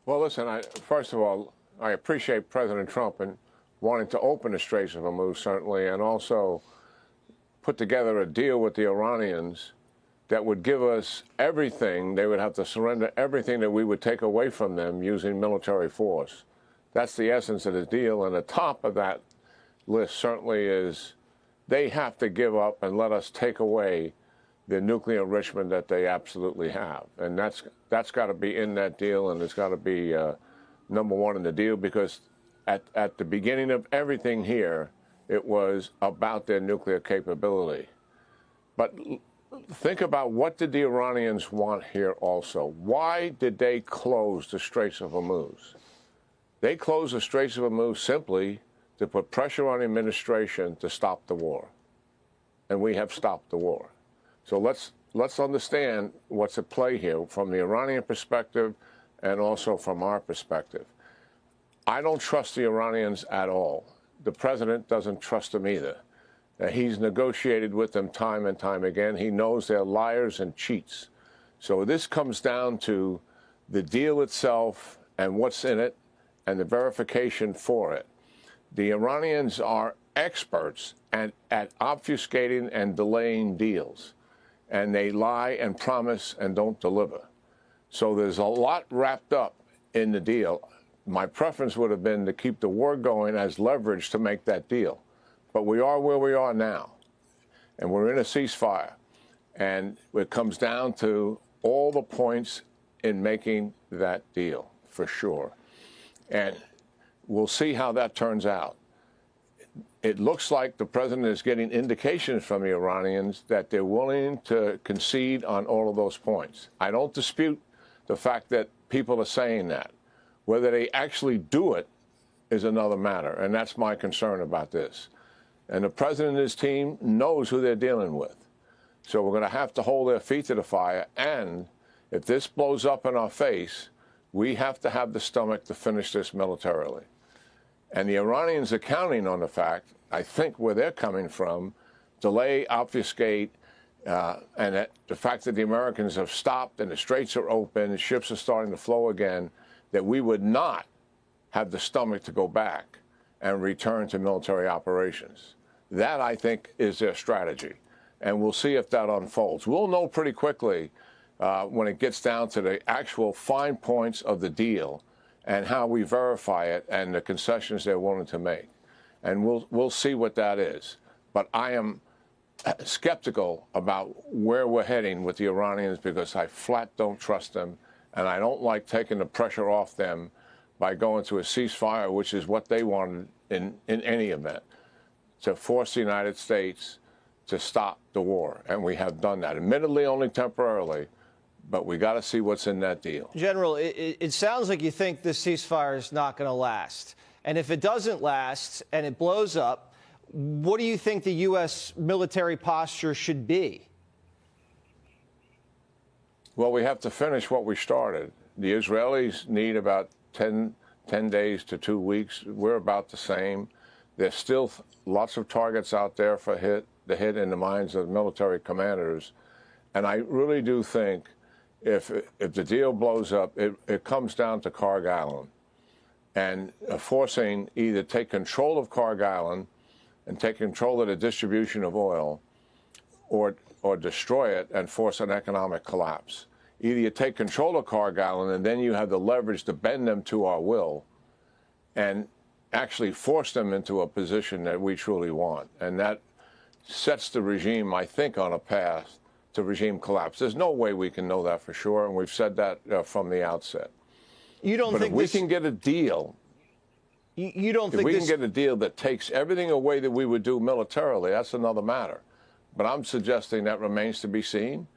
Well, listen, first of all, I appreciate President Trump and wanting to open the Straits of Hormuz, certainly, and also put together a deal with the Iranians that would give us everything. They would have to surrender everything that we would take away from them using military force. That's the essence of the deal. And the top of that list certainly is they have to give up and let us take away the nuclear enrichment that they absolutely have. And that's got to be in that deal, and it's got to be number one in the deal, because at the beginning of everything here, it was about their nuclear capability. But think about, what did the Iranians want here also? Why did they close the Straits of Hormuz? They closed the Straits of Hormuz simply to put pressure on the administration to stop the war. And we have stopped the war. So let's understand what's at play here from the Iranian perspective and also from our perspective. I don't trust the Iranians at all. The president doesn't trust them either. He's negotiated with them time and time again. He knows they're liars and cheats. So this comes down to the deal itself and what's in it and the verification for it. The Iranians are experts at obfuscating and delaying deals, and they lie and promise and don't deliver. So there's a lot wrapped up in the deal. My preference would have been to keep the war going as leverage to make that deal. But we are where we are now, and we're in a ceasefire. And it comes down to all the points in making that deal, for sure. And we'll see how that turns out. It looks like the president is getting indications from the Iranians that they're willing to concede on all of those points. I don't dispute the fact that people are saying that. Whether they actually do it is another matter, and that's my concern about this. And the president and his team knows who they're dealing with. So we're going to have to hold their feet to the fire, and if this blows up in our face, we have to have the stomach to finish this militarily. And the Iranians are counting on the fact, I think where they're coming from, delay, obfuscate, and that the fact that the Americans have stopped and the straits are open, and ships are starting to flow again, that we would not have the stomach to go back and return to military operations. That, I think, is their strategy. And we'll see if that unfolds. We'll know pretty quickly when it gets down to the actual fine points of the deal and how we verify it and the concessions they're willing to make. And we'll see what that is. But I am skeptical about where we're heading with the Iranians, because I flat don't trust them, and I don't like taking the pressure off them by going to a ceasefire, which is what they wanted in any event, to force the United States to stop the war. And we have done that, admittedly only temporarily, but we got to see what's in that deal. General, it sounds like you think this ceasefire is not going to last. And if it doesn't last and it blows up, what do you think the U.S. military posture should be? Well, we have to finish what we started. The Israelis need about 10 days to 2 weeks. We're about the same. There's still lots of targets out there for the hit in the minds of military commanders. And I really do think if the deal blows up, it comes down to Carg Island and forcing either take control of Carg Island and take control of the distribution of oil, or destroy it and force an economic collapse. Either you take control of Carg Island and then you have the leverage to bend them to our will and actually force them into a position that we truly want. And that sets the regime, I think, on a path to regime collapse. There's no way we can know that for sure, and we've said that from the outset. You don't think if we can get a deal, you don't think if we can get a deal that takes everything away that we would do militarily, that's another matter. But I'm suggesting that remains to be seen.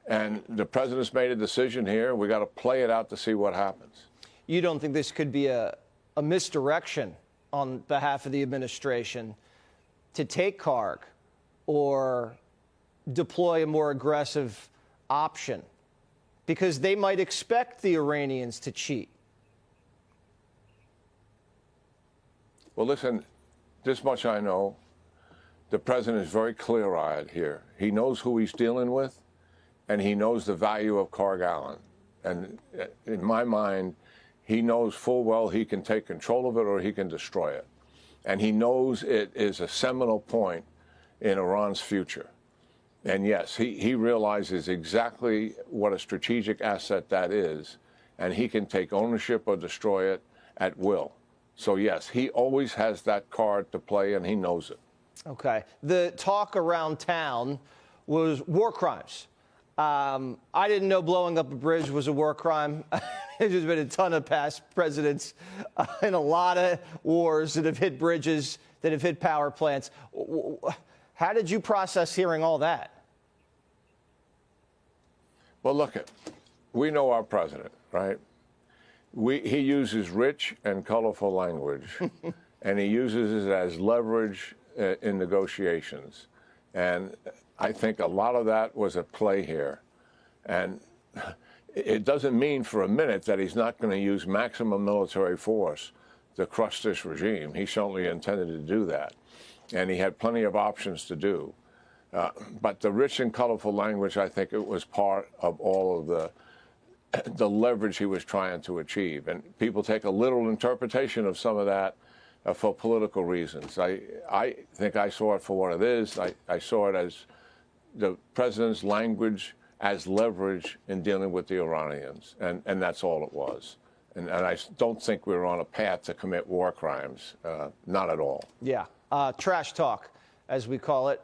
And the president's made a decision here. We got to play it out to see what happens. You don't think this could be a misdirection on behalf of the administration to take Carg or deploy a more aggressive option? Because they might expect the Iranians to cheat. Well, listen, this much I know. The president is very clear-eyed here. He knows who he's dealing with, and he knows the value of Carg Island. And in my mind, he knows full well he can take control of it or he can destroy it. And he knows it is a seminal point in Iran's future. And yes, he realizes exactly what a strategic asset that is, and he can take ownership or destroy it at will. So yes, he always has that card to play, and he knows it. Okay. The talk around town was war crimes. I didn't know blowing up a bridge was a war crime. There's been a ton of past presidents and a lot of wars that have hit bridges, that have hit power plants. How did you process hearing all that? Well, look, we know our president, right? He uses rich and colorful language, and he uses it as leverage in negotiations. And I think a lot of that was at play here. And it doesn't mean for a minute that he's not going to use maximum military force to crush this regime. He certainly intended to do that. And he had plenty of options to do. But the rich and colorful language, I think it was part of all of the leverage he was trying to achieve. And people take a literal interpretation of some of that for political reasons. I think I saw it for what it is. I saw it as the president's language as leverage in dealing with the Iranians. And that's all it was. And I don't think we were on a path to commit war crimes. Not at all. Yeah. Trash talk, as we call it.